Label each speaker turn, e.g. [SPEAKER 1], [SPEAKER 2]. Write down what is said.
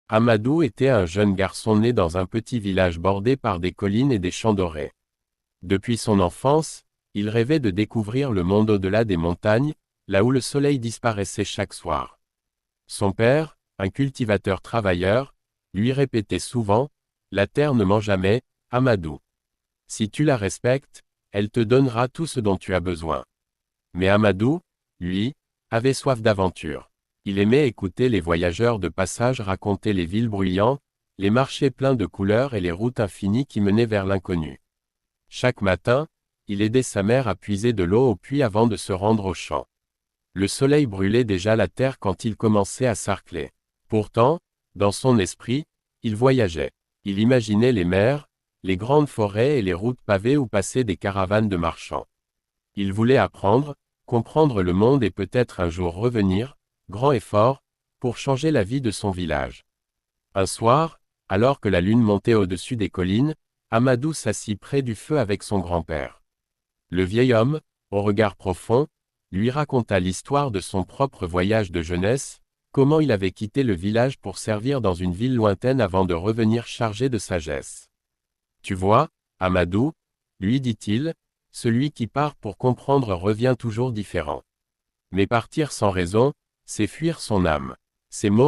[SPEAKER 1] Amadou était un jeune garçon né dans un petit village bordé par des collines et des champs dorés. Depuis son enfance, il rêvait de découvrir le monde au-delà des montagnes, là où le soleil disparaissait chaque soir. Son père, un cultivateur travailleur, lui répétait souvent, « La terre ne ment jamais, Amadou. Si tu la respectes, elle te donnera tout ce dont tu as besoin. » Mais Amadou, lui, avait soif d'aventure. Il aimait écouter les voyageurs de passage raconter les villes bruyantes, les marchés pleins de couleurs et les routes infinies qui menaient vers l'inconnu. Chaque matin, il aidait sa mère à puiser de l'eau au puits avant de se rendre au champ. Le soleil brûlait déjà la terre quand il commençait à sarcler. Pourtant, dans son esprit, il voyageait. Il imaginait les mers, les grandes forêts et les routes pavées où passaient des caravanes de marchands. Il voulait apprendre, comprendre le monde et peut-être un jour revenir, grand et fort, pour changer la vie de son village. Un soir, alors que la lune montait au-dessus des collines, Amadou s'assit près du feu avec son grand-père. Le vieil homme, au regard profond, lui raconta l'histoire de son propre voyage de jeunesse, comment il avait quitté le village pour servir dans une ville lointaine avant de revenir chargé de sagesse. Tu vois, Amadou, lui dit-il, celui qui part pour comprendre revient toujours différent. Mais partir sans raison, c'est fuir son âme. Ces mots,